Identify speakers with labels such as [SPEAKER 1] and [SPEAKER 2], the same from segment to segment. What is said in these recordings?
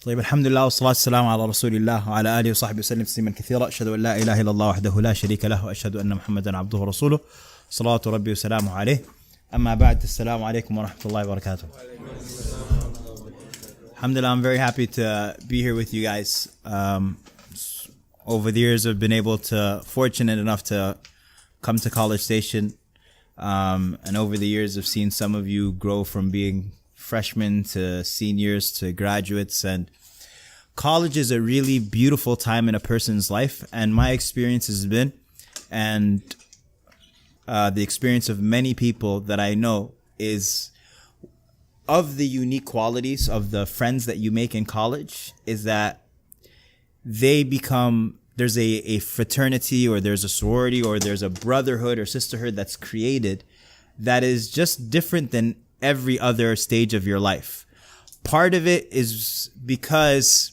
[SPEAKER 1] طيب الحمد لله والصلاة والسلام على رسول الله وعلى آله وصحبه وسلم تسليما كثيرا. أشهد أن لا إله إلا الله وحده لا شريك له وأشهد أن محمدا عبده ورسوله صلوات ربي وسلامه عليه. أما بعد, السلام عليكم ورحمة الله وبركاته. Alhamdulillah, I'm very happy to be here with you guys. Over the years, I've been fortunate enough to come to College Station. And over the years, I've seen some of you grow from being freshmen to seniors to graduates. And college is a really beautiful time in a person's life. And my experience has been, and the experience of many people that I know, is of the unique qualities of the friends that you make in college is that there's a fraternity, or there's a sorority, or there's a brotherhood or sisterhood that's created that is just different than every other stage of your life. Part of it is because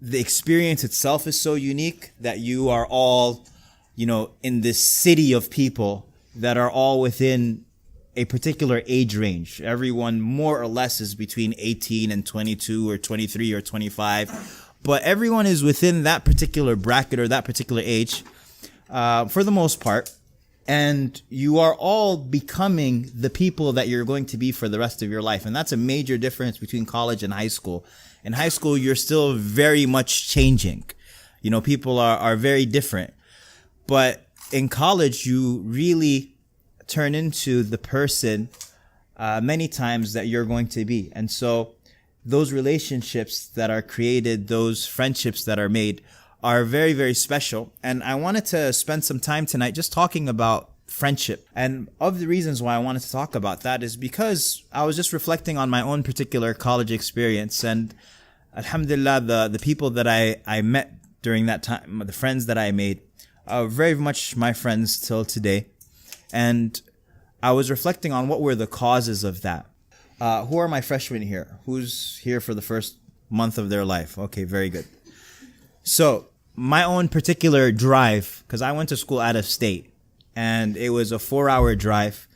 [SPEAKER 1] the experience itself is so unique that you are all, in this city of people that are all within a particular age range. Everyone more or less is between 18 and 22 or 23 or 25. But everyone is within that particular bracket or that particular age for the most part. And you are all becoming the people that you're going to be for the rest of your life. And that's a major difference between college and high school. In high school, you're still very much changing. People are very different. But in college, you really turn into the person many times that you're going to be. And so those relationships that are created, those friendships that are made, are very, very special. And I wanted to spend some time tonight just talking about friendship. And of the reasons why I wanted to talk about that is because I was just reflecting on my own particular college experience. And alhamdulillah, the people that I met during that time, the friends that I made, are very much my friends till today. And I was reflecting on what were the causes of that. Who are my freshmen here? Who's here for the first month of their life? Okay, very good. So my own particular drive, because I went to school out of state, and it was a 4-hour drive.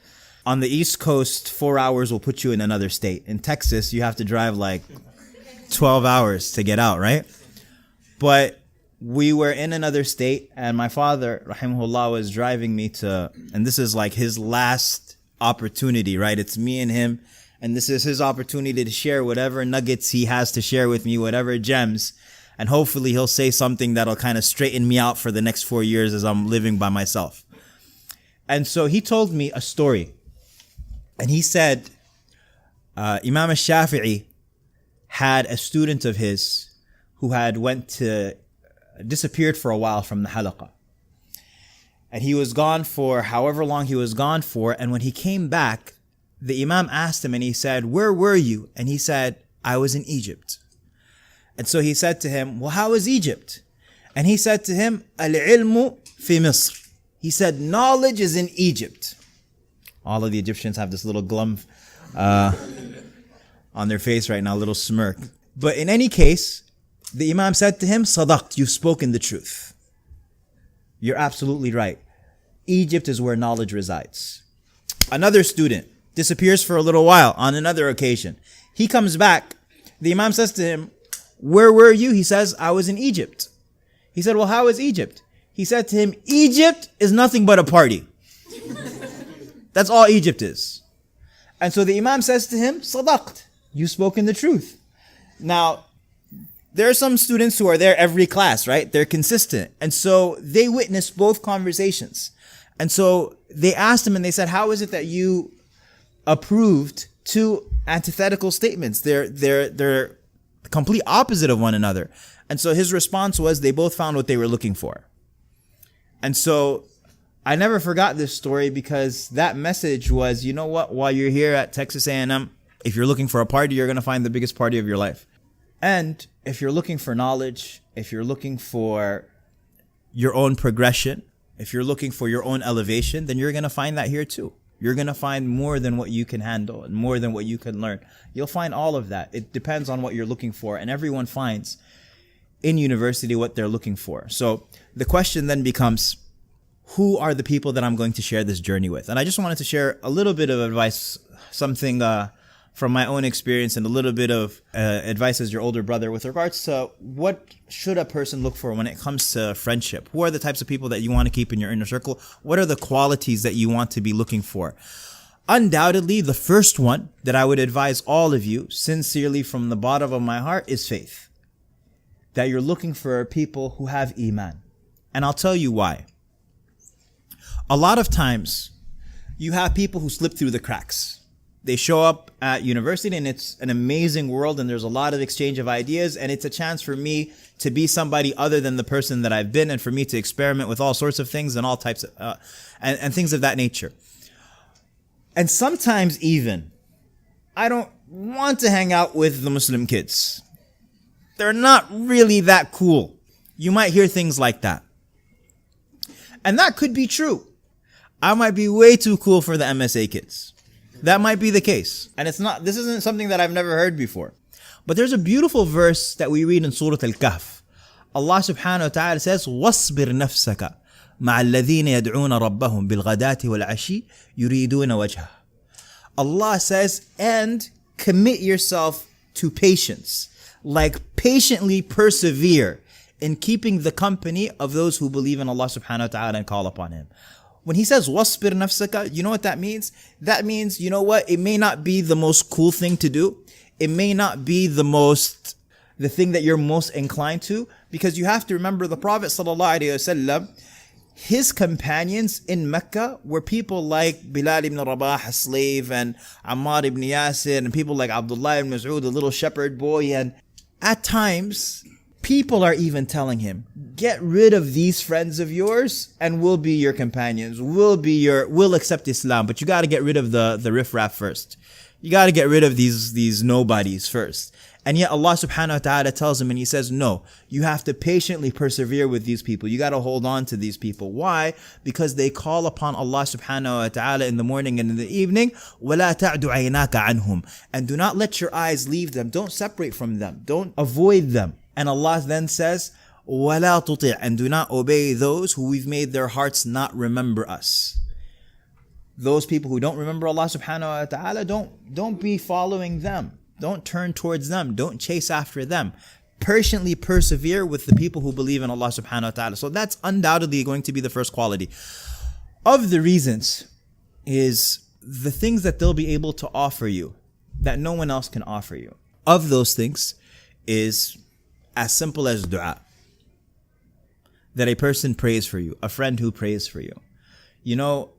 [SPEAKER 1] On the East Coast, 4 hours will put you in another state. In Texas, you have to drive like 12 hours to get out, right? But we were in another state, and my father, rahimahullah, was driving me and this is like his last opportunity, right? It's me and him, and this is his opportunity to share whatever nuggets he has to share with me, whatever gems. And hopefully he'll say something that'll kind of straighten me out for the next 4 years as I'm living by myself. And so he told me a story. And he said, Imam al-Shafi'i had a student of his who had disappeared for a while from the halaqah. And he was gone for however long he was gone for. And when he came back, the Imam asked him and he said, "Where were you?" And he said, "I was in Egypt." And so he said to him, "Well, how is Egypt?" And he said to him, "Al-ilmu fi Misr." He said, "Knowledge is in Egypt." All of the Egyptians have this little glum on their face right now, a little smirk. But in any case, the Imam said to him, "Sadaqt, you've spoken the truth. You're absolutely right. Egypt is where knowledge resides." Another student disappears for a little while on another occasion. He comes back. The Imam says to him, "Where were you?" He says, "I was in Egypt." He said, "Well, how is Egypt?" He said to him, "Egypt is nothing but a party." That's all Egypt is. And so the Imam says to him, "Sadaqt, you've spoken the truth." Now, there are some students who are there every class, right? They're consistent. And so they witnessed both conversations. And so they asked him and they said, "How is it that you approved two antithetical statements? They're complete opposite of one another." And so his response was they both found what they were looking for. And so I never forgot this story because that message was, you know what, while you're here at Texas A&M, if you're looking for a party, you're going to find the biggest party of your life. And if you're looking for knowledge, if you're looking for your own progression, if you're looking for your own elevation, then you're going to find that here too. You're going to find more than what you can handle and more than what you can learn. You'll find all of that. It depends on what you're looking for. And everyone finds in university what they're looking for. So the question then becomes, who are the people that I'm going to share this journey with? And I just wanted to share a little bit of advice, something from my own experience and a little bit of advice as your older brother with regards to what should a person look for when it comes to friendship. Who are the types of people that you want to keep in your inner circle? What are the qualities that you want to be looking for? Undoubtedly, the first one that I would advise all of you, sincerely from the bottom of my heart, is faith. That you're looking for people who have iman. And I'll tell you why. A lot of times, you have people who slip through the cracks. They show up at university and it's an amazing world and there's a lot of exchange of ideas and it's a chance for me to be somebody other than the person that I've been and for me to experiment with all sorts of things and all types of, and things of that nature. And sometimes even, I don't want to hang out with the Muslim kids. They're not really that cool. You might hear things like that. And that could be true. I might be way too cool for the MSA kids. That might be the case. And this isn't something that I've never heard before. But there's a beautiful verse that we read in Surah Al-Kahf. Allah subhanahu wa ta'ala says, وَاصْبِرْ نَفْسَكَ مَعَ الَّذِينَ يَدْعُونَ رَبَّهُمْ بِالْغَدَاةِ وَالْعَشِيِّ يُرِيدُونَ وَجْهَهُ. Allah says, and commit yourself to patience. Like patiently persevere in keeping the company of those who believe in Allah subhanahu wa ta'ala and call upon Him. When He says, وَاصْبِرْ نَفْسَكَ, you know what that means? That means, you know what? It may not be the most cool thing to do. It may not be the thing that you're most inclined to, because you have to remember the Prophet sallallahu alaihi wasallam, his companions in Mecca were people like Bilal ibn Rabah, a slave, and Ammar ibn Yasir, and people like Abdullah ibn Mas'ud, the little shepherd boy. And at times, people are even telling him, get rid of these friends of yours and we'll be your companions. We'll accept Islam, but you got to get rid of the riffraff first. You got to get rid of these nobodies first. And yet Allah subhanahu wa ta'ala tells him and He says, no, you have to patiently persevere with these people. You got to hold on to these people. Why? Because they call upon Allah subhanahu wa ta'ala in the morning and in the evening. وَلَا تَعْدُ عَيْنَاكَ عَنْهُمْ. And do not let your eyes leave them. Don't separate from them. Don't avoid them. And Allah then says, وَلَا تُطِعْ. And do not obey those who we've made their hearts not remember us. Those people who don't remember Allah subhanahu wa ta'ala, don't be following them. Don't turn towards them. Don't chase after them. Patiently persevere with the people who believe in Allah subhanahu wa ta'ala. So that's undoubtedly going to be the first quality. Of the reasons is the things that they'll be able to offer you that no one else can offer you. Of those things is as simple as dua. That a person prays for you, a friend who prays for you. You know,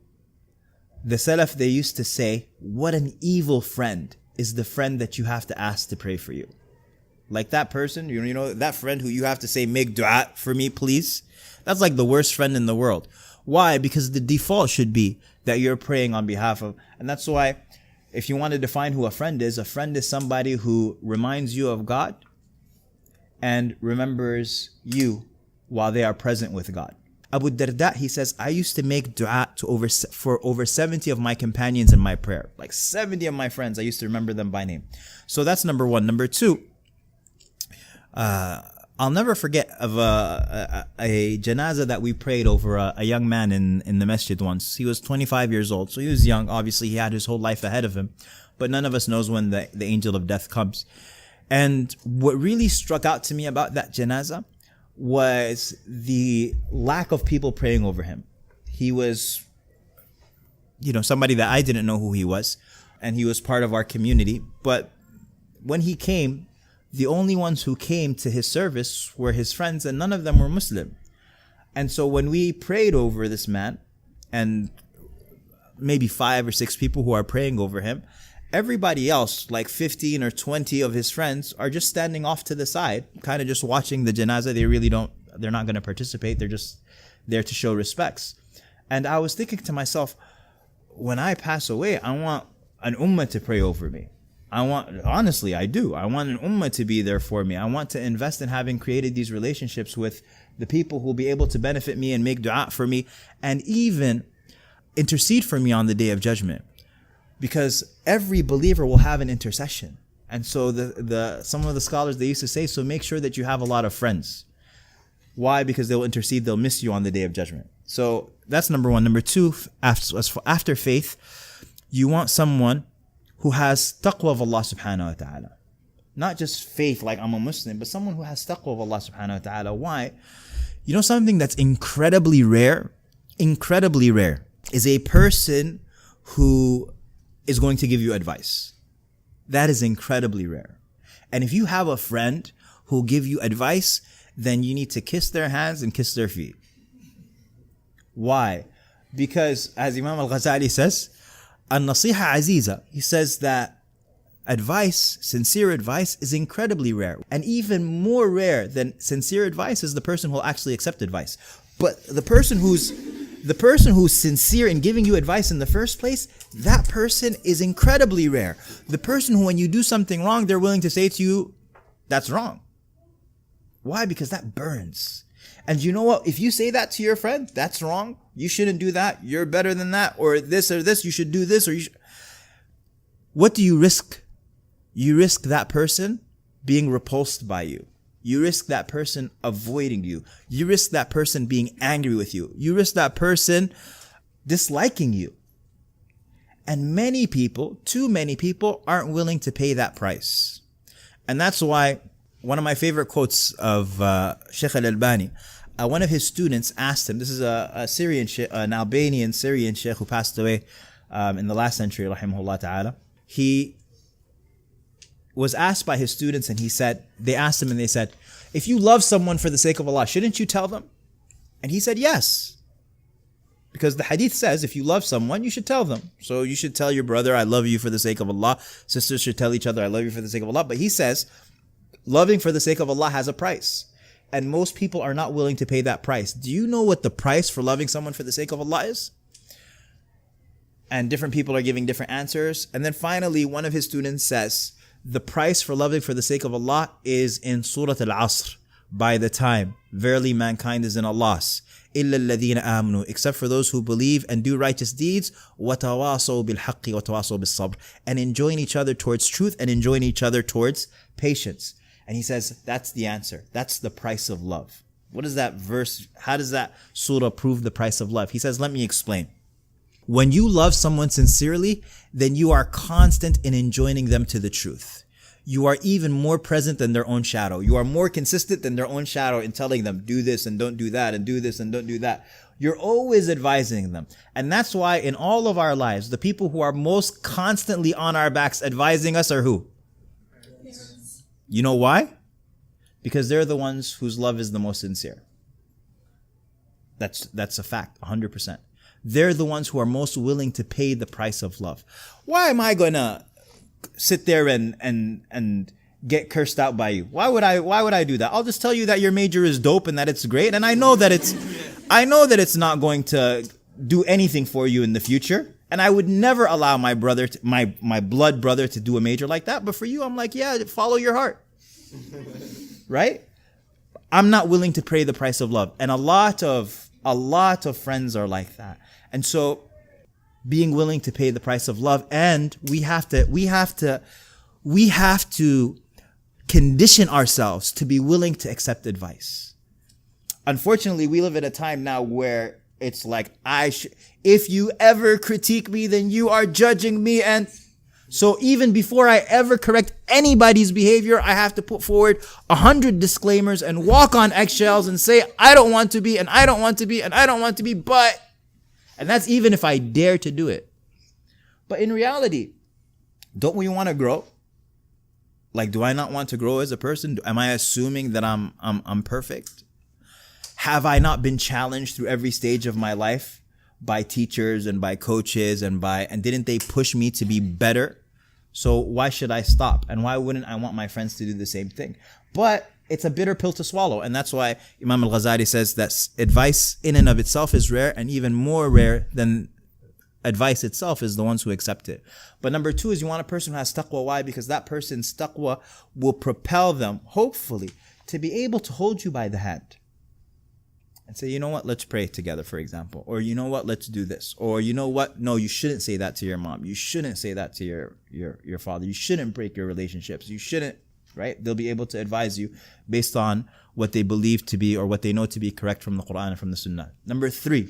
[SPEAKER 1] the Salaf, they used to say, what an evil friend is the friend that you have to ask to pray for you. Like that person, you know, that friend who you have to say, make dua for me, please. That's like the worst friend in the world. Why? Because the default should be that you're praying on behalf of, and that's why if you want to define who a friend is somebody who reminds you of God and remembers you while they are present with God. Abu Darda, he says, I used to make dua for over 70 of my companions in my prayer. Like 70 of my friends, I used to remember them by name. So that's number one. Number two, I'll never forget of a janazah that we prayed over a young man in the masjid once. He was 25 years old, so he was young. Obviously, he had his whole life ahead of him. But none of us knows when the angel of death comes. And what really struck out to me about that janazah was the lack of people praying over him. He was, somebody that I didn't know who he was, and he was part of our community. But when he came, the only ones who came to his service were his friends, and none of them were Muslim. And so when we prayed over this man, and maybe 5 or 6 people who are praying over him, everybody else, like 15 or 20 of his friends, are just standing off to the side, kind of just watching the janazah. They're not going to participate. They're just there to show respects. And I was thinking to myself, when I pass away, I want an ummah to pray over me. Honestly, I do. I want an ummah to be there for me. I want to invest in having created these relationships with the people who will be able to benefit me and make dua for me and even intercede for me on the Day of Judgment. Because every believer will have an intercession. And so some of the scholars, they used to say, so make sure that you have a lot of friends. Why? Because they'll intercede, they'll miss you on the Day of Judgment. So that's number one. Number two, after faith, you want someone who has taqwa of Allah subhanahu wa ta'ala. Not just faith like I'm a Muslim, but someone who has taqwa of Allah subhanahu wa ta'ala. Why? You know something that's incredibly rare? Incredibly rare is a person who is going to give you advice. That is incredibly rare. And if you have a friend who will give you advice, then you need to kiss their hands and kiss their feet. Why? Because as Imam al-Ghazali says, an-nasiha aziza, he says that advice, sincere advice, is incredibly rare. And even more rare than sincere advice is the person who will actually accept advice. But the person who's sincere in giving you advice in the first place, that person is incredibly rare. The person who, when you do something wrong, they're willing to say to you, that's wrong. Why? Because that burns. And you know what? If you say that to your friend, that's wrong, you shouldn't do that, you're better than that, or this, you should do this, or you should. What do you risk? You risk that person being repulsed by you. You risk that person avoiding you. You risk that person being angry with you. You risk that person disliking you. And many people, too many people, aren't willing to pay that price. And that's why one of my favorite quotes of Sheikh Al-Albani, one of his students asked him, this is a Syrian Sheikh, an Albanian Syrian Sheikh who passed away in the last century, rahimahullah ta'ala. He was asked by his students, and they asked him and they said, if you love someone for the sake of Allah, shouldn't you tell them? And he said, yes. Because the hadith says, if you love someone, you should tell them. So you should tell your brother, I love you for the sake of Allah. Sisters should tell each other, I love you for the sake of Allah. But he says, loving for the sake of Allah has a price. And most people are not willing to pay that price. Do you know what the price for loving someone for the sake of Allah is? And different people are giving different answers. And then finally, one of his students says, the price for loving for the sake of Allah is in Surah Al-Asr. By the time, verily mankind is in a loss. إِلَّا الَّذِينَ آمَنُوا, except for those who believe and do righteous deeds. وَتَوَاصَوْا بِالْحَقِّ وَتَوَاصَوْا بِالصَّبْرِ, and enjoin each other towards truth and enjoin each other towards patience. And he says, that's the answer. That's the price of love. What is that verse? How does that surah prove the price of love? He says, let me explain. When you love someone sincerely, then you are constant in enjoining them to the truth. You are even more present than their own shadow. You are more consistent than their own shadow in telling them, do this and don't do that, and do this and don't do that. You're always advising them. And that's why in all of our lives, the people who are most constantly on our backs advising us are who? Yes. You know why? Because they're the ones whose love is the most sincere. That's a fact, 100%. They're the ones who are most willing to pay the price of love. Why am I going to sit there and get cursed out by you? Why would I do that? I'll just tell you that your major is dope and that it's great, and I know that it's not going to do anything for you in the future, and I would never allow my brother my blood brother to do a major like that. But for you, I'm like, yeah, follow your heart. Right? I'm not willing to pay the price of love. And a lot of friends are like that. And so being willing to pay the price of love, and we have to condition ourselves to be willing to accept advice. Unfortunately, we live at a time now where it's like, if you ever critique me, then you are judging me. And so even before I ever correct anybody's behavior, I have to put forward 100 disclaimers and walk on eggshells and say, I don't want to be, and I don't want to be, and I don't want to be, but... And that's even if I dare to do it. But in reality, don't we want to grow? Like, do I not want to grow as a person? Am I assuming that I'm perfect? Have I not been challenged through every stage of my life by teachers and by coaches and didn't they push me to be better? So why should I stop? And why wouldn't I want my friends to do the same thing? But it's a bitter pill to swallow. And that's why Imam al-Ghazali says that advice in and of itself is rare, and even more rare than advice itself is the ones who accept it. But number two is you want a person who has taqwa. Why? Because that person's taqwa will propel them, hopefully, to be able to hold you by the hand and say, you know what, let's pray together, for example. Or you know what, let's do this. Or you know what, no, you shouldn't say that to your mom. You shouldn't say that to your father. You shouldn't break your relationships. You shouldn't. Right? They'll be able to advise you based on what they believe to be or what they know to be correct from the Quran and from the Sunnah. Number three,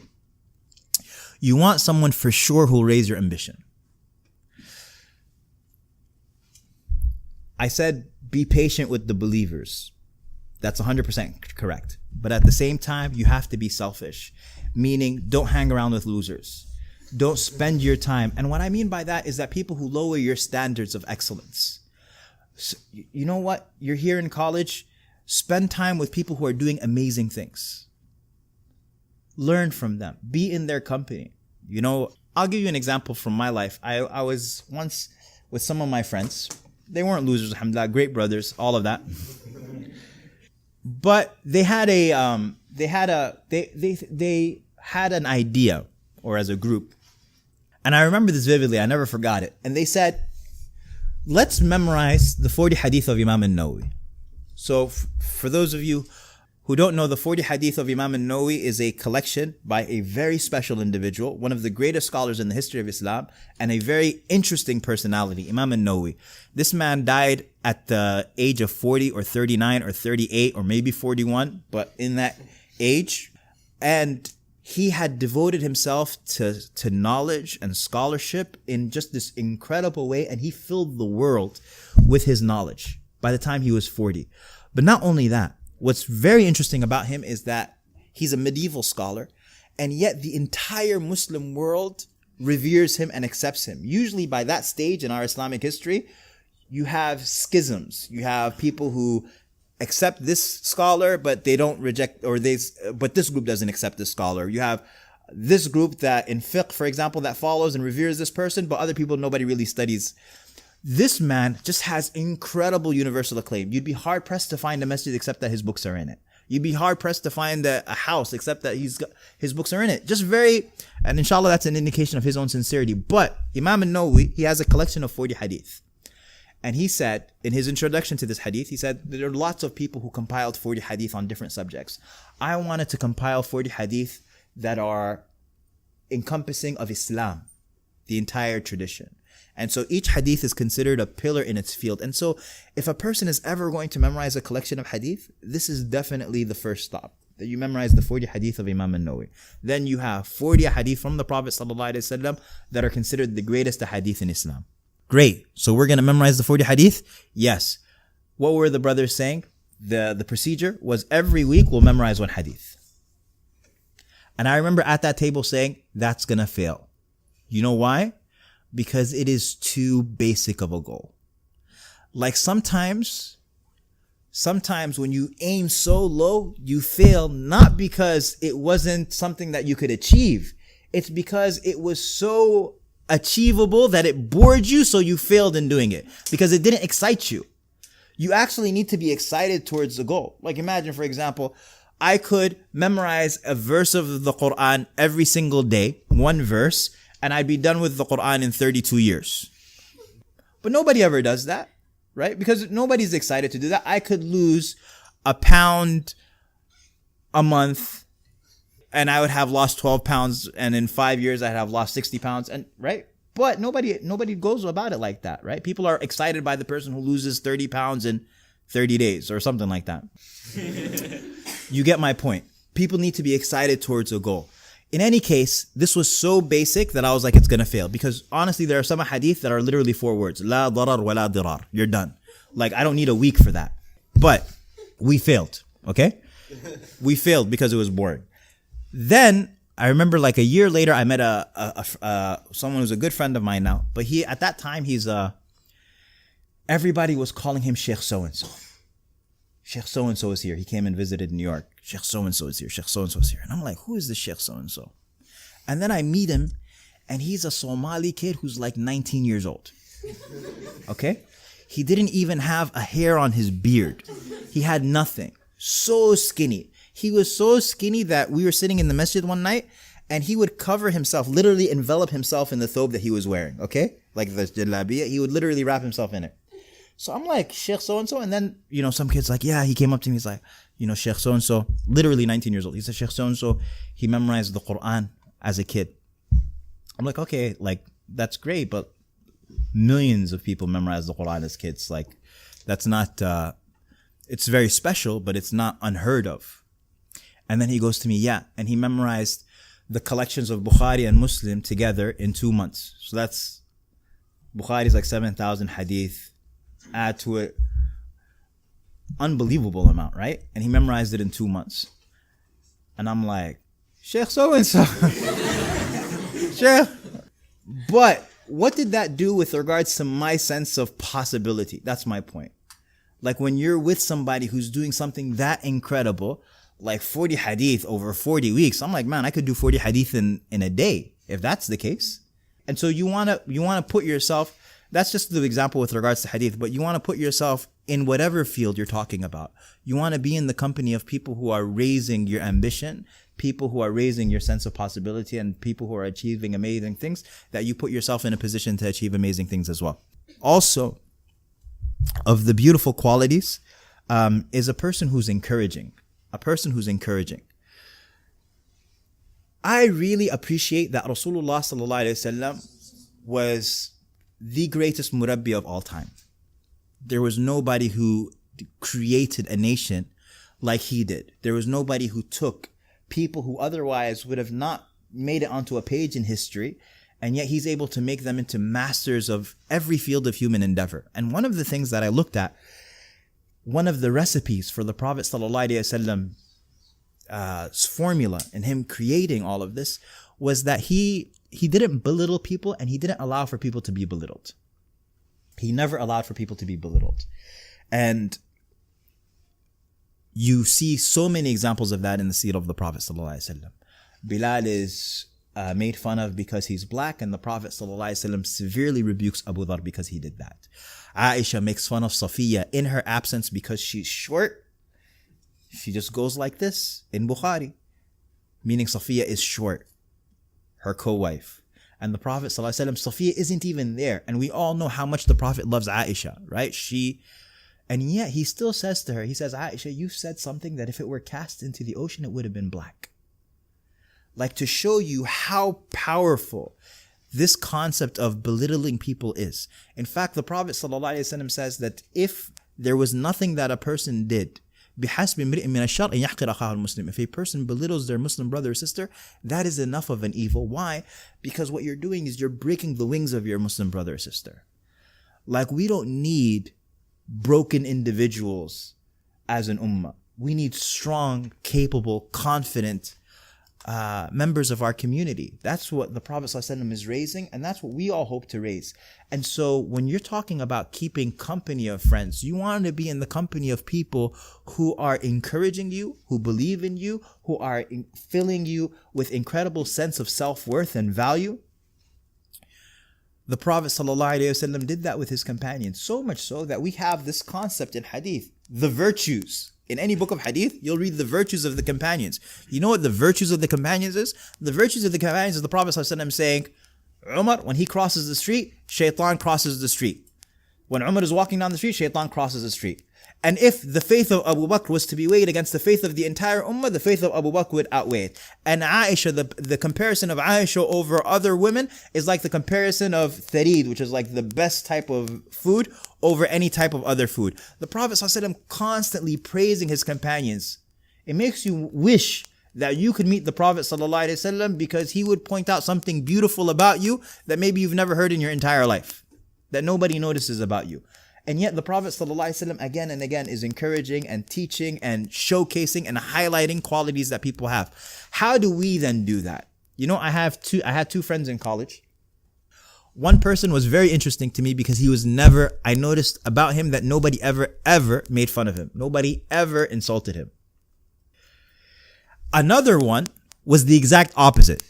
[SPEAKER 1] you want someone for sure who will raise your ambition. I said be patient with the believers. That's 100% correct. But at the same time, you have to be selfish. Meaning, don't hang around with losers. Don't spend your time. And what I mean by that is that people who lower your standards of excellence. So, you know what? You're here in college. Spend time with people who are doing amazing things. Learn from them. Be in their company. You know, I'll give you an example from my life. I was once with some of my friends. They weren't losers, alhamdulillah, great brothers, all of that. But they had an idea, or as a group. And I remember this vividly, I never forgot it. And they said, let's memorize the 40 hadith of Imam al-Nawawi. So for those of you who don't know, the 40 hadith of Imam al-Nawawi is a collection by a very special individual, one of the greatest scholars in the history of Islam, and a very interesting personality, Imam al-Nawawi. This man died at the age of 40 or 39 or 38 or maybe 41, but in that age. And he had devoted himself to knowledge and scholarship in just this incredible way, and he filled the world with his knowledge by the time he was 40. But not only that, what's very interesting about him is that he's a medieval scholar, and yet the entire Muslim world reveres him and accepts him. Usually by that stage in our Islamic history, you have schisms. You have people who accept this scholar, but they don't reject, but this group doesn't accept this scholar. You have this group that in fiqh, for example, that follows and reveres this person, but other people, nobody really studies. This man just has incredible universal acclaim. You'd be hard pressed to find a masjid except that his books are in it. You'd be hard pressed to find a house except that his books are in it. And inshallah, that's an indication of his own sincerity. But Imam al-Nawawi, he has a collection of 40 hadith. And he said, in his introduction to this hadith, he said, there are lots of people who compiled 40 hadith on different subjects. I wanted to compile 40 hadith that are encompassing of Islam, the entire tradition. And so each hadith is considered a pillar in its field. And so if a person is ever going to memorize a collection of hadith, this is definitely the first stop. That you memorize the 40 hadith of Imam al-Nawawi. Then you have 40 hadith from the Prophet ﷺ that are considered the greatest hadith in Islam. Great. So we're going to memorize the 40 hadith? Yes. What were the brothers saying? The procedure was every week we'll memorize one hadith. And I remember at that table saying, that's going to fail. You know why? Because it is too basic of a goal. Like sometimes when you aim so low, you fail, not because it wasn't something that you could achieve. It's because it was so achievable that it bored you, so you failed in doing it because it didn't excite you. You actually need to be excited towards the goal. Like imagine, for example, I could memorize a verse of the Quran every single day, one verse, and I'd be done with the Quran in 32 years. But nobody ever does that, right? Because nobody's excited to do that. I could lose a pound a month and I would have lost 12 pounds, and in 5 years I'd have lost 60 pounds, and right? But nobody goes about it like that, right? People are excited by the person who loses 30 pounds in 30 days or something like that. You get my point. People need to be excited towards a goal. In any case, this was so basic that I was like, it's going to fail. Because honestly, there are some hadith that are literally 4 words. La darar wa la dirar. You're done. Like, I don't need a week for that. But we failed, okay? We failed because it was boring. Then I remember like a year later, I met someone who's a good friend of mine now. But at that time, everybody was calling him Sheikh so-and-so. Sheikh so-and-so is here. He came and visited New York. Sheikh so-and-so is here. Sheikh so-and-so is here. And I'm like, who is this Sheikh so-and-so? And then I meet him, and he's a Somali kid who's like 19 years old. Okay? He didn't even have a hair on his beard. He had nothing. So skinny. He was so skinny that we were sitting in the masjid one night, and he would cover himself, literally envelop himself in the thobe that he was wearing. Okay? Like the jalabiyah. He would literally wrap himself in it. So I'm like, Sheikh so-and-so. And then, some kid's like, yeah, he came up to me. He's like, Sheikh so-and-so, literally 19 years old. He said, Sheikh so-and-so, he memorized the Quran as a kid. I'm like, okay, like, that's great. But millions of people memorize the Quran as kids. Like, that's not, it's very special, but it's not unheard of. And then he goes to me, yeah. And he memorized the collections of Bukhari and Muslim together in 2 months. So that's, Bukhari is like 7,000 hadith. add to it unbelievable amount, right? And he memorized it in 2 months. And I'm like, Sheikh so-and-so. Sheikh. But what did that do with regards to my sense of possibility? That's my point. Like when you're with somebody who's doing something that incredible, like 40 hadith over 40 weeks, I'm like, man, I could do 40 hadith in a day if that's the case. And so you want to put yourself, that's just the example with regards to hadith, but you want to put yourself in whatever field you're talking about. You want to be in the company of people who are raising your ambition, people who are raising your sense of possibility, and people who are achieving amazing things, that you put yourself in a position to achieve amazing things as well. Also, of the beautiful qualities is a person who's encouraging. A person who's encouraging. I really appreciate that Rasulullah sallallahu alaihi wasallam was the greatest murabbi of all time. There was nobody who created a nation like he did. There was nobody who took people who otherwise would have not made it onto a page in history, and yet he's able to make them into masters of every field of human endeavor. And one of the things that I looked at, one of the recipes for the Prophet ﷺ's formula in him creating all of this was that he didn't belittle people, and he didn't allow for people to be belittled. He never allowed for people to be belittled. And you see so many examples of that in the seerah of the Prophet ﷺ. Bilal is made fun of because he's black, and the Prophet ﷺ severely rebukes Abu Dhar because he did that. Aisha makes fun of Safiya in her absence because she's short. She just goes like this in Bukhari, meaning Safiya is short, her co-wife. And the Prophet ﷺ, Safiya isn't even there. And we all know how much the Prophet loves Aisha, right? And yet he still says to her, he says, Aisha, you said something that if it were cast into the ocean, it would have been black. Like, to show you how powerful this concept of belittling people is. In fact, the Prophet ﷺ says that if there was nothing that a person did, if a person belittles their Muslim brother or sister, that is enough of an evil. Why? Because what you're doing is you're breaking the wings of your Muslim brother or sister. Like, we don't need broken individuals as an ummah. We need strong, capable, confident members of our community. That's what the Prophet ﷺ is raising, and that's what we all hope to raise. And so when you're talking about keeping company of friends, you want to be in the company of people who are encouraging you, who believe in you, who are filling you with incredible sense of self-worth and value. The Prophet ﷺ did that with his companions, so much so that we have this concept in hadith, the virtues. In any book of hadith, you'll read the virtues of the companions. You know what the virtues of the companions is? The virtues of the companions is the Prophet ﷺ saying, Umar, when he crosses the street, shaitan crosses the street. When Umar is walking down the street, shaitan crosses the street. And if the faith of Abu Bakr was to be weighed against the faith of the entire ummah, the faith of Abu Bakr would outweigh it. And Aisha, the comparison of Aisha over other women is like the comparison of tharid, which is like the best type of food, over any type of other food. The Prophet ﷺ constantly praising his companions. It makes you wish that you could meet the Prophet ﷺ, because he would point out something beautiful about you that maybe you've never heard in your entire life, that nobody notices about you. And yet the Prophet ﷺ again and again is encouraging and teaching and showcasing and highlighting qualities that people have. How do we then do that? You know, I had two friends in college. One person was very interesting to me because I noticed about him that nobody ever made fun of him. Nobody ever insulted him. Another one was the exact opposite.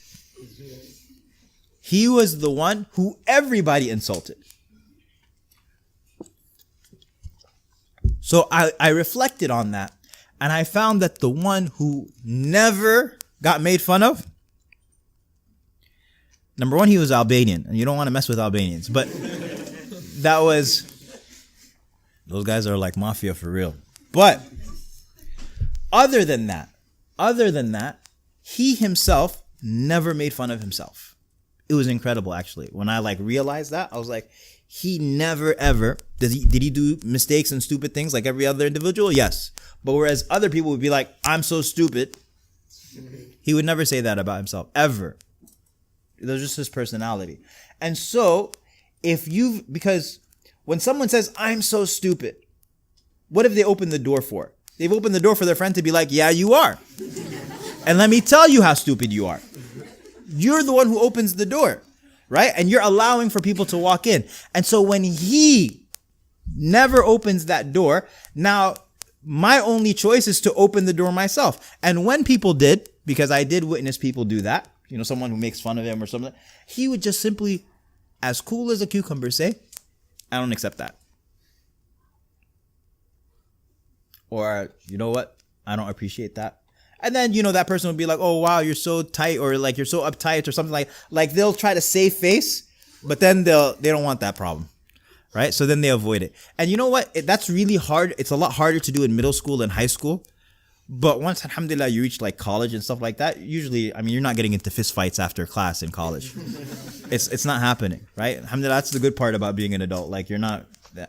[SPEAKER 1] He was the one who everybody insulted. So I reflected on that, and I found that the one who never got made fun of, number one, he was Albanian, and you don't want to mess with Albanians, but those guys are like mafia for real. But other than that, he himself never made fun of himself. It was incredible, actually. When I realized that, I was like, he never ever, did he do mistakes and stupid things like every other individual? Yes. But whereas other people would be like, I'm so stupid, he would never say that about himself, ever. It was just his personality. And so, because When someone says, I'm so stupid, what have they opened the door for? They've opened the door for their friend to be like, yeah, you are. And let me tell you how stupid you are. You're the one who opens the door, right? And you're allowing for people to walk in. And so when he never opens that door, now my only choice is to open the door myself. And when people did, because I did witness people do that, someone who makes fun of him or something, he would just simply, as cool as a cucumber, say, I don't accept that. Or, you know what? I don't appreciate that. And then, that person would be like, oh, wow, you're so tight, or like you're so uptight or something like they'll try to save face, but then they don't want that problem. Right? So then they avoid it. And you know what? That's really hard. It's a lot harder to do in middle school and high school. But once, alhamdulillah, you reach like college and stuff like that, usually, you're not getting into fist fights after class in college. It's not happening, right? Alhamdulillah, that's the good part about being an adult. Like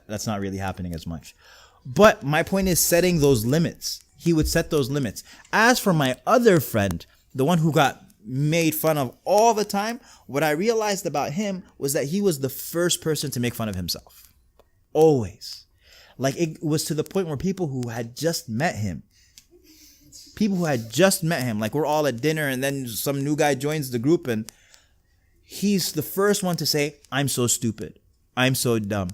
[SPEAKER 1] that's not really happening as much. But my point is setting those limits. He would set those limits. As for my other friend, the one who got made fun of all the time, what I realized about him was that he was the first person to make fun of himself. Always. Like it was to the point where people who had just met him, like we're all at dinner and then some new guy joins the group and he's the first one to say, I'm so stupid. I'm so dumb.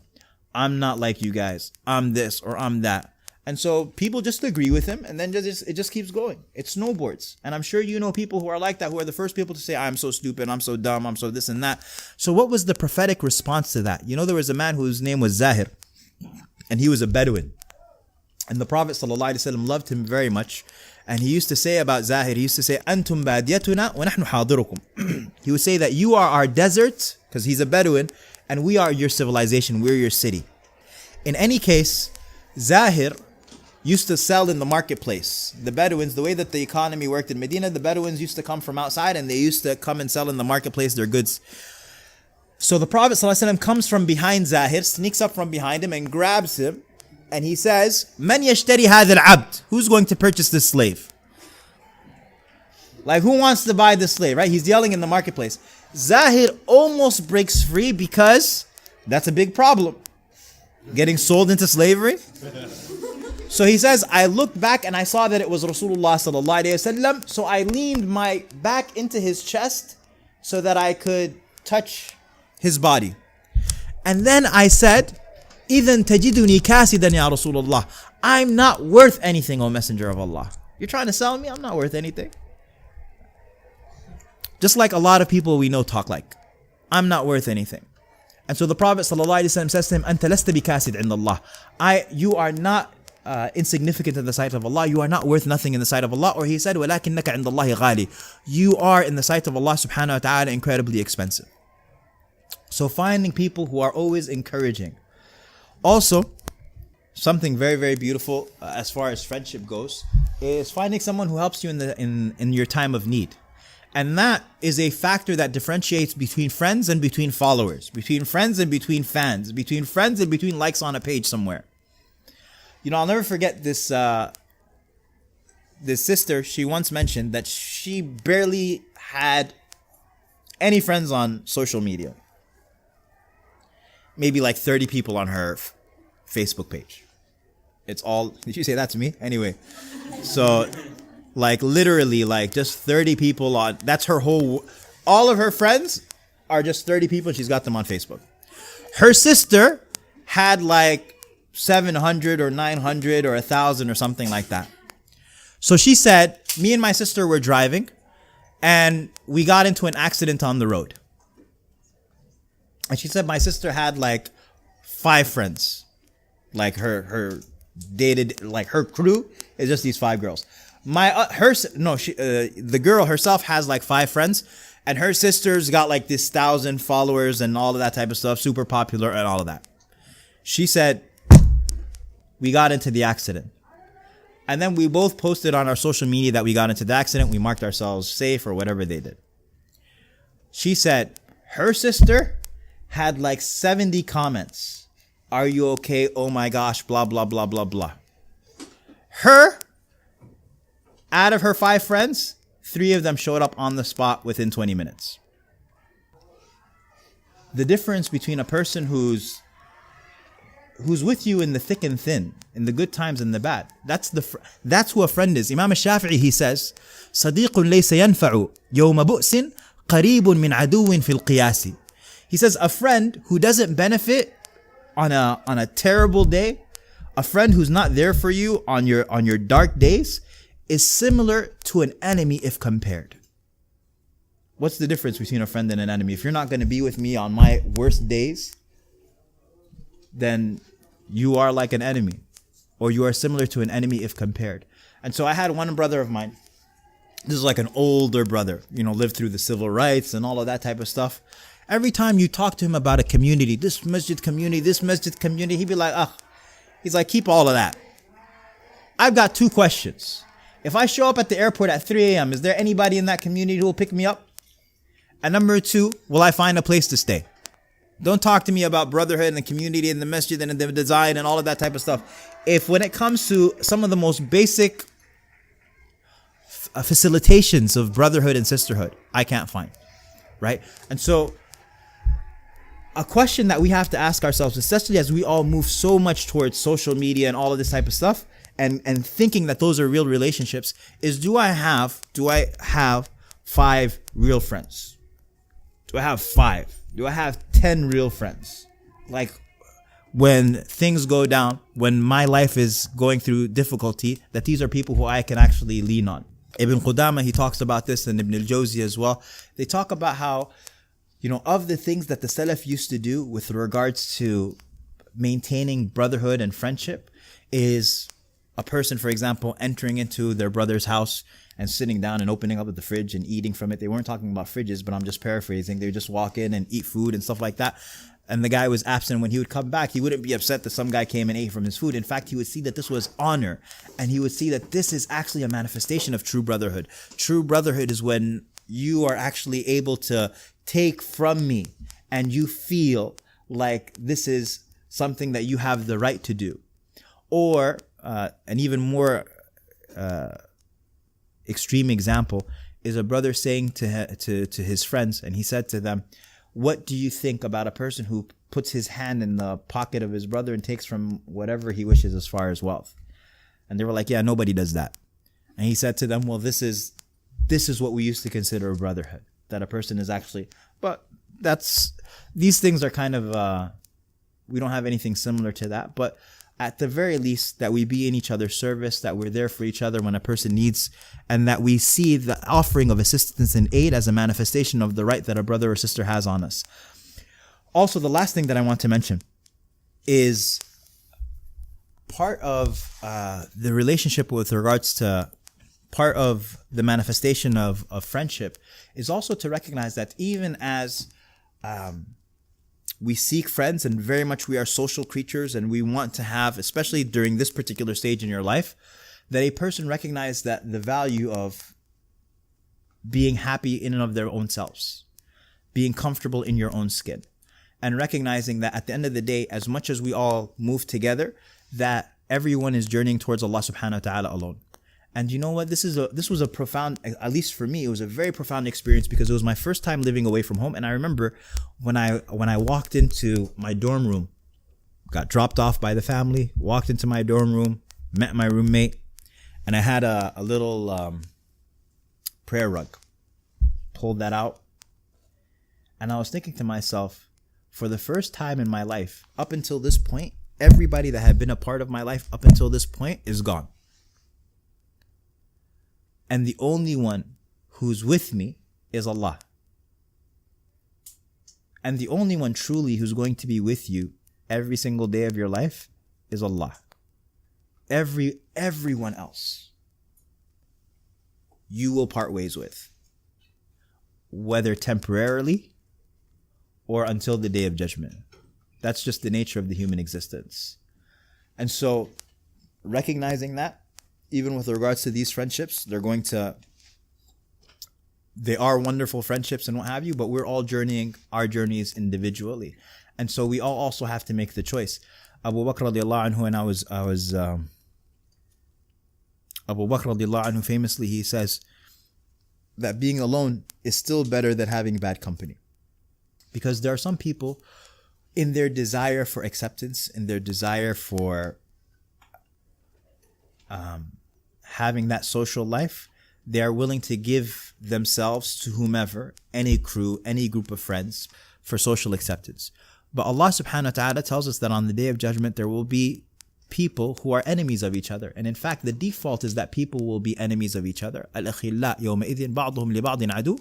[SPEAKER 1] I'm not like you guys. I'm this or I'm that. And so people just agree with him and then it just keeps going. It snowboards. And I'm sure you know people who are like that, who are the first people to say, I'm so stupid, I'm so dumb, I'm so this and that. So what was the prophetic response to that? There was a man whose name was Zahir, and he was a Bedouin. And the Prophet ﷺ loved him very much. And he used to say about Zahir, he used to say, Antum badiyatuna wa nahnu hadirukum. He would say that you are our desert, because he's a Bedouin, and we are your civilization, we're your city. In any case, Zahir used to sell in the marketplace. The Bedouins, the way that the economy worked in Medina, the Bedouins used to come from outside and they used to come and sell in the marketplace their goods. So the Prophet ﷺ comes from behind Zahir, sneaks up from behind him and grabs him, and he says, Man yashtari hadha al-abd? Who's going to purchase this slave? Like, who wants to buy this slave, right? He's yelling in the marketplace. Zahir almost breaks free because that's a big problem. Getting sold into slavery. So he says, I looked back and I saw that it was Rasulullah sallallahu alayhi wasallam. So I leaned my back into his chest so that I could touch his body. And then I said, إِذَنْ تَجِدُنِي كَاسِدًا يَا رَسُولَ اللَّهِ. I'm not worth anything, O Messenger of Allah. You're trying to sell me? I'm not worth anything. Just like a lot of people we know talk like. I'm not worth anything. And so the Prophet ﷺ says to him, أَنْتَ لَسْتَ بِكَاسِدٍ عِنْدَ اللَّهِ. You are not insignificant in the sight of Allah. You are not worth nothing in the sight of Allah. Or he said, وَلَكِنَّكَ عِنْدَ اللَّهِ غَالِي. You are in the sight of Allah subhanahu wa ta'ala incredibly expensive. So finding people who are always encouraging. Also, something very, very beautiful as far as friendship goes is finding someone who helps you in your time of need. And that is a factor that differentiates between friends and between followers, between friends and between fans, between friends and between likes on a page somewhere. I'll never forget this sister. She once mentioned that she barely had any friends on social media. Maybe like 30 people on her Facebook page. It's all, did you say that to me? Anyway, so like literally like just 30 people on, that's her whole, all of her friends are just 30 people. She's got them on Facebook. Her sister had like 700 or 900 or 1,000 or something like that. So she said, me and my sister were driving and we got into an accident on the road. And she said my sister had like 5 friends. Like her dated, like her crew is just these 5 girls. The girl herself has like 5 friends, and her sister's got like this 1,000 followers and all of that type of stuff, super popular and all of that. She said, we got into the accident. And then we both posted on our social media that we got into the accident. We marked ourselves safe or whatever they did. She said her sister had like 70 comments. Are you okay? Oh my gosh, blah, blah, blah, blah, blah. Her, out of her 5 friends, 3 of them showed up on the spot within 20 minutes. The difference between a person who's who's with you in the thick and thin, in the good times and the bad. That's who a friend is. Imam al-Shafi'i, he says, صديق ليس ينفع يوم بؤس قريب من عدو في القياس. He says a friend who doesn't benefit on a terrible day, a friend who's not there for you on your dark days, is similar to an enemy if compared. What's the difference between a friend and an enemy? If you're not going to be with me on my worst days, then you are like an enemy, or you are similar to an enemy if compared. And so I had one brother of mine. This is like an older brother, lived through the civil rights and all of that type of stuff. Every time you talk to him about a community, this masjid community, he'd be like, he's like, keep all of that. I've got two questions. If I show up at the airport at 3 a.m., is there anybody in that community who will pick me up? And number two, will I find a place to stay? Don't talk to me about brotherhood and the community and the masjid and the design and all of that type of stuff. If when it comes to some of the most basic facilitations of brotherhood and sisterhood, I can't find, right? And so a question that we have to ask ourselves, especially as we all move so much towards social media and all of this type of stuff, and thinking that those are real relationships, is do I have 5 real friends? Do I have 5? Do I have 10 real friends? Like when things go down, when my life is going through difficulty, that these are people who I can actually lean on. Ibn Qudama, he talks about this, and Ibn al-Jawzi as well. They talk about how, of the things that the Salaf used to do with regards to maintaining brotherhood and friendship is a person, for example, entering into their brother's house and sitting down and opening up the fridge and eating from it. They weren't talking about fridges, but I'm just paraphrasing. They would just walk in and eat food and stuff like that. And the guy was absent. When he would come back, he wouldn't be upset that some guy came and ate from his food. In fact, he would see that this was honor. And he would see that this is actually a manifestation of true brotherhood. True brotherhood is when you are actually able to take from me and you feel like this is something that you have the right to do. Or an even more extreme example is a brother saying to his friends, and he said to them, what do you think about a person who puts his hand in the pocket of his brother and takes from whatever he wishes as far as wealth? And they were like, yeah, nobody does that. And he said to them, well, this is what we used to consider a brotherhood, that a person is actually, but these things are kind of, we don't have anything similar to that, but at the very least, that we be in each other's service, that we're there for each other when a person needs, and that we see the offering of assistance and aid as a manifestation of the right that a brother or sister has on us. Also, the last thing that I want to mention is part of the relationship with regards to part of the manifestation of friendship is also to recognize that even as we seek friends, and very much we are social creatures, and we want to have, especially during this particular stage in your life, that a person recognize that the value of being happy in and of their own selves, being comfortable in your own skin, and recognizing that at the end of the day, as much as we all move together, that everyone is journeying towards Allah subhanahu wa ta'ala alone. And you know what? This was a profound, at least for me, it was a very profound experience, because it was my first time living away from home. And I remember when I walked into my dorm room, got dropped off by the family, walked into my dorm room, met my roommate, and I had a little prayer rug. Pulled that out. And I was thinking to myself, for the first time in my life, up until this point, everybody that had been a part of my life up until this point is gone. And the only one who's with me is Allah. And the only one truly who's going to be with you every single day of your life is Allah. Everyone else you will part ways with, whether temporarily or until the day of judgment. That's just the nature of the human existence. And so, recognizing that, even with regards to these friendships, they are wonderful friendships and what have you, but we're all journeying our journeys individually. And so we all also have to make the choice. Abu Bakr radiallahu anhu, and Abu Bakr radiallahu anhu famously, he says that being alone is still better than having bad company. Because there are some people, in their desire for acceptance, in their desire for having that social life, they are willing to give themselves to whomever, any crew, any group of friends, for social acceptance. But Allah subhanahu wa ta'ala tells us that on the Day of Judgment there will be people who are enemies of each other. And in fact, the default is that people will be enemies of each other. الْأَخِلَّاء يَوْمَئِذٍ بَعْضُهُمْ لِبَعْضٍ عَدُوٌّ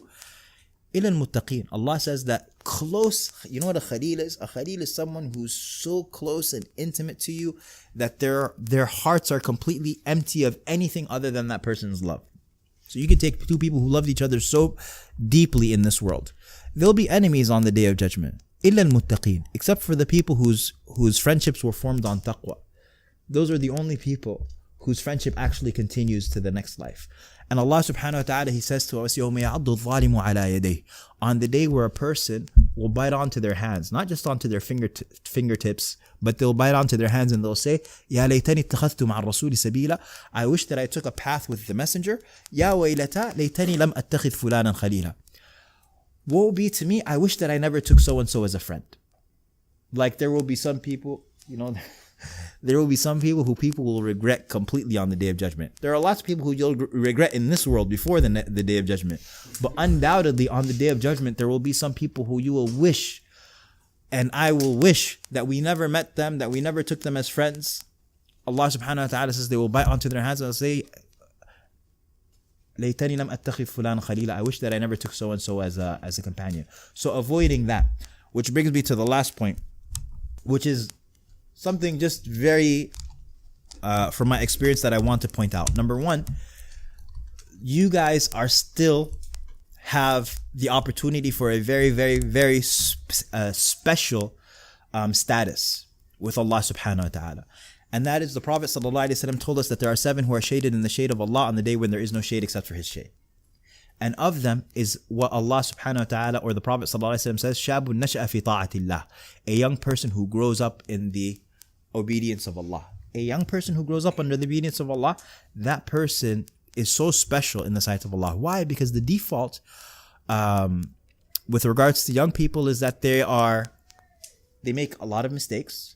[SPEAKER 1] إِلَّا الْمُتَّقِينَ. Allah says that close, you know what a khalil is? A khalil is someone who's so close and intimate to you that their hearts are completely empty of anything other than that person's love. So you could take two people who loved each other so deeply in this world. They'll be enemies on the Day of Judgment. إِلَّا الْمُتَّقِينَ. Except for the people whose friendships were formed on taqwa. Those are the only people whose friendship actually continues to the next life. And Allah subhanahu wa ta'ala, He says to us, يَوْمَ يَعَضُّ الظَّالِمُ عَلَى يَدَيْهِ. On the day where a person will bite onto their hands, not just onto their fingertips, but they'll bite onto their hands and they'll say, يَا لَيْتَنِي اتَّخَذْتُ مَعَ الرَّسُولِ سَبِيلًا. I wish that I took a path with the messenger. يَا وَيْلَتَا لَيْتَنِي لَمْ أَتَّخِذْ فُلَانًا خَلِيلًا. Woe be to me, I wish that I never took so-and-so as a friend. Like there will be some people, there will be some people who people will regret completely on the Day of Judgment. There are lots of people who you'll regret in this world before the Day of Judgment. But undoubtedly on the Day of Judgment, there will be some people who you will wish, and I will wish, that we never met them, that we never took them as friends. Allah subhanahu wa ta'ala says they will bite onto their hands and say, لَيْتَنِي لَمْ أَتَّخِذْ فُلَانًا خَلِيلًا. I wish that I never took so-and-so as a companion. So avoiding that, which brings me to the last point, which is something just very, from my experience, that I want to point out. Number one, you guys are still have the opportunity for a very, very, very special status with Allah subhanahu wa ta'ala. And that is, the Prophet sallallahu alaihi wasallam told us that there are 7 who are shaded in the shade of Allah on the day when there is no shade except for His shade. And of them is what Allah subhanahu wa ta'ala, or the Prophet sallallahu alaihi wasallam says, شَابٌ نَشَأَ فِي طَاعَةِ اللَّهِ. A young person who grows up in the obedience of Allah. A young person who grows up under the obedience of Allah, that person is so special in the sight of Allah. Why? Because the default with regards to young people is that they make a lot of mistakes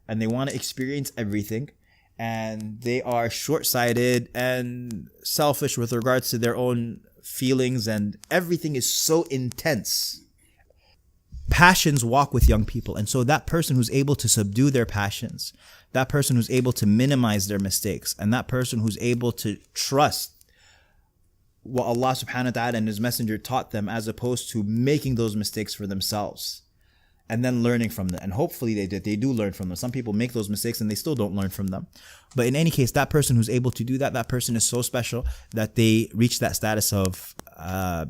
[SPEAKER 1] and they want to experience everything, and they are short-sighted and selfish with regards to their own feelings, and everything is so intense. Passions walk with young people, and so that person who's able to subdue their passions, that person who's able to minimize their mistakes, and that person who's able to trust what Allah subhanahu wa ta'ala and His messenger taught them, as opposed to making those mistakes for themselves and then learning from them. And hopefully they do learn from them. Some people make those mistakes and they still don't learn from them. But in any case, that person who's able to do that, that person is so special that they reach that status of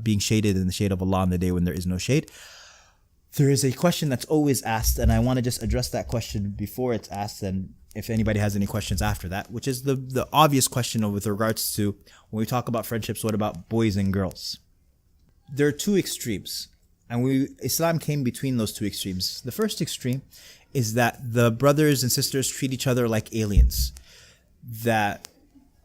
[SPEAKER 1] being shaded in the shade of Allah on the day when there is no shade. There is a question that's always asked, and I want to just address that question before it's asked, and if anybody has any questions after that, which is the obvious question with regards to when we talk about friendships, what about boys and girls? There are 2 extremes, and Islam came between those 2 extremes. The first extreme is that the brothers and sisters treat each other like aliens. That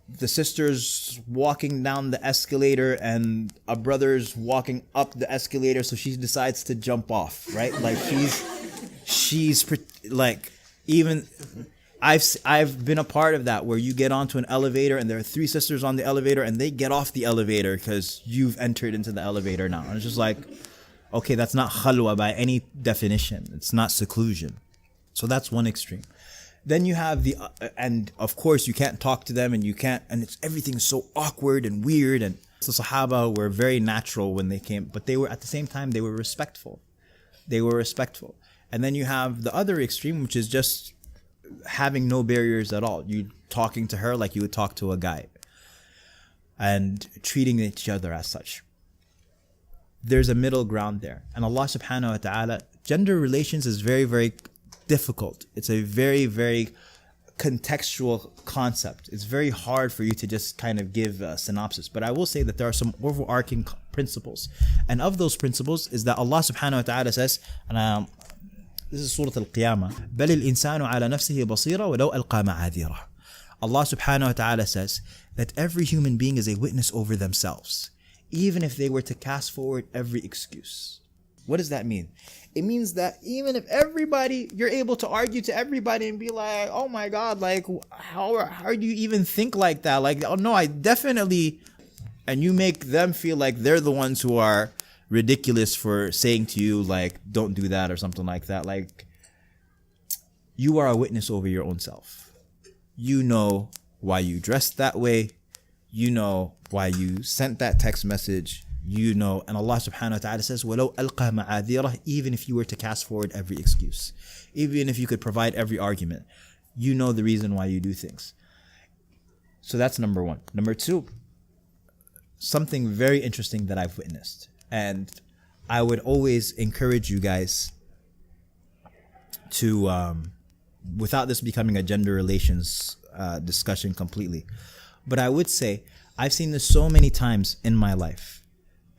[SPEAKER 1] the sister's walking down the escalator and a brother's walking up the escalator, so she decides to jump off, right? Like she's like, even I've been a part of that, where you get onto an elevator and there are 3 sisters on the elevator and they get off the elevator because you've entered into the elevator now. And it's just like, okay, that's not khalwa by any definition. It's not seclusion. So that's one extreme. Then you have and of course you can't talk to them, and everything's so awkward and weird. And the Sahaba were very natural when they came, but they were, at the same time, they were respectful. And then you have the other extreme, which is just having no barriers at all. You talking to her like you would talk to a guy, and treating each other as such. There's a middle ground there. And Allah subhanahu wa ta'ala, gender relations is very, very difficult. It's a very, very contextual concept. It's very hard for you to just kind of give a synopsis. But I will say that there are some overarching principles. And of those principles is that Allah subhanahu wa ta'ala says, and this is Surah Al-Qiyamah, بَلِ الْإِنسَانُ عَلَى نَفْسِهِ بَصِيرًا وَلَوْ أَلْقَى مَعَاذِيرًا. Allah subhanahu wa ta'ala says that every human being is a witness over themselves, even if they were to cast forward every excuse. What does that mean? It means that even if everybody, you're able to argue to everybody and be like, oh my God, like, how do you even think like that? Like, oh no, I definitely, and you make them feel like they're the ones who are ridiculous for saying to you, like, don't do that or something like that. Like, you are a witness over your own self. You know why you dressed that way. You know why you sent that text message. You know, and Allah subhanahu wa ta'ala says, وَلَوْ أَلْقَى مَعَاذِيرَهُ, even if you were to cast forward every excuse, even if you could provide every argument, you know the reason why you do things. So that's number one. Number two, something very interesting that I've witnessed, and I would always encourage you guys to, without this becoming a gender relations discussion completely, but I would say I've seen this so many times in my life.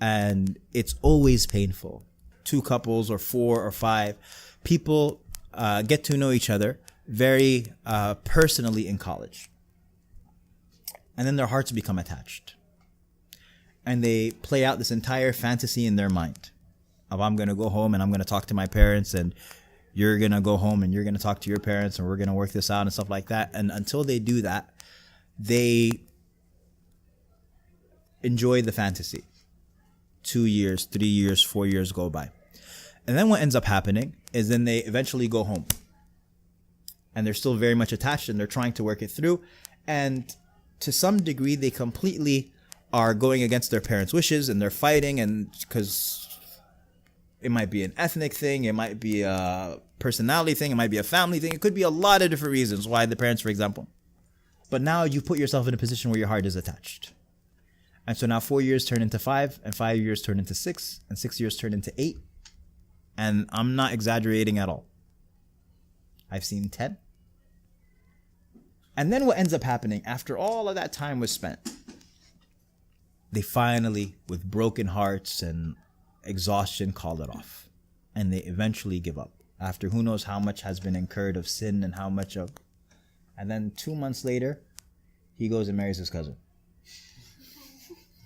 [SPEAKER 1] And it's always painful. Two couples or four or five people get to know each other very personally in college. And then their hearts become attached. And they play out this entire fantasy in their mind of, I'm going to go home and I'm going to talk to my parents, and you're going to go home and you're going to talk to your parents, and we're going to work this out and stuff like that. And until they do that, they enjoy the fantasy. 2 years, 3 years, 4 years go by. And then what ends up happening is then they eventually go home. And they're still very much attached and they're trying to work it through. And to some degree, they completely are going against their parents' wishes, and they're fighting, and because it might be an ethnic thing, it might be a personality thing, it might be a family thing. It could be a lot of different reasons why the parents, for example. But now you put yourself in a position where your heart is attached. And so now 4 years turn into 5, and 5 years turn into 6, and 6 years turn into 8. And I'm not exaggerating at all. I've seen 10. And then what ends up happening after all of that time was spent, they finally, with broken hearts and exhaustion, call it off. And they eventually give up after who knows how much has been incurred of sin and how much of... And then 2 months later, he goes and marries his cousin.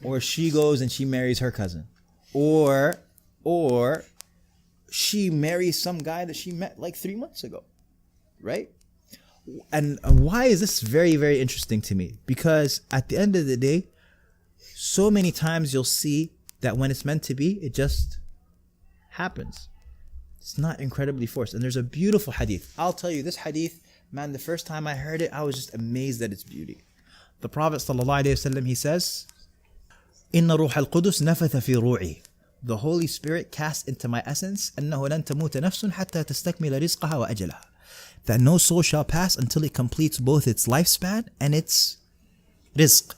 [SPEAKER 1] Or she goes and she marries her cousin. Or she marries some guy that she met like 3 months ago. Right? And why is this very, very interesting to me? Because at the end of the day, so many times you'll see that when it's meant to be, it just happens. It's not incredibly forced. And there's a beautiful hadith. I'll tell you, this hadith, man, the first time I heard it, I was just amazed at its beauty. The Prophet ﷺ, he says, إِنَّ رُوحَ الْقُدُسِ نَفَثَ فِي رُوعِي. The Holy Spirit cast into my essence, أَنَّهُ لَن تَمُوتَ نَفْسٌ حَتَّى تَسْتَكْمِلَ رِزْقَهَا وَأَجَلَهَا. That no soul shall pass until it completes both its lifespan and its rizq.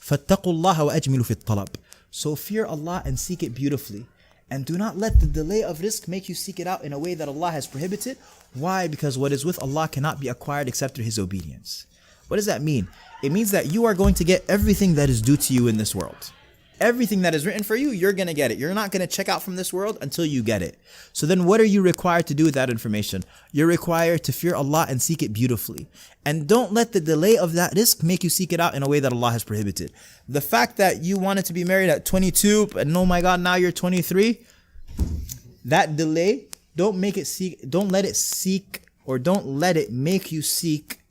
[SPEAKER 1] فَاتَّقُوا اللَّهَ وَأَجْمِلُوا فِي الطَّلَبِ. So fear Allah and seek it beautifully. And do not let the delay of rizq make you seek it out in a way that Allah has prohibited. Why? Because what is with Allah cannot be acquired except through His obedience. What does that mean? It means that you are going to get everything that is due to you in this world. Everything that is written for you, you're going to get it. You're not going to check out from this world until you get it. So then what are you required to do with that information? You're required to fear Allah and seek it beautifully. And don't let the delay of that rizq make you seek it out in a way that Allah has prohibited. The fact that you wanted to be married at 22 and oh my God, now you're 23, that delay, don't let it make you seek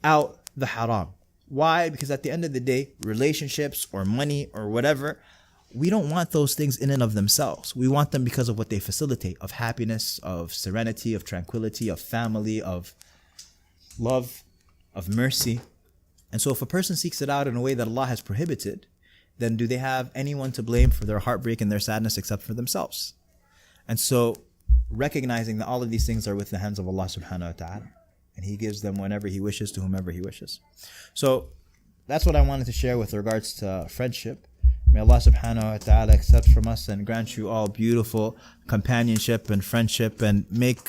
[SPEAKER 1] out the haram. Why? Because at the end of the day, relationships or money or whatever, we don't want those things in and of themselves. We want them because of what they facilitate, of happiness, of serenity, of tranquility, of family, of love, of mercy. And so if a person seeks it out in a way that Allah has prohibited, then do they have anyone to blame for their heartbreak and their sadness except for themselves? And so recognizing that all of these things are with the hands of Allah subhanahu wa ta'ala. And He gives them whenever He wishes to whomever He wishes. So that's what I wanted to share with regards to friendship. May Allah subhanahu wa ta'ala accept from us and grant you all beautiful companionship and friendship, and make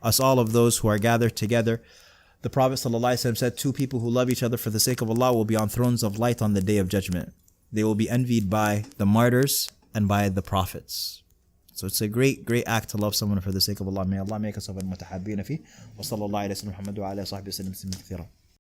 [SPEAKER 1] us all of those who are gathered together. The Prophet ﷺ said, 2 people who love each other for the sake of Allah will be on thrones of light on the day of judgment. They will be envied by the martyrs and by the prophets. So it's a great, great act to love someone for the sake of Allah. May Allah make us of al-mutahabbina fi. Wa sallallahu alayhi wa sallam Muhammad wa ala sahbihi wa sallam.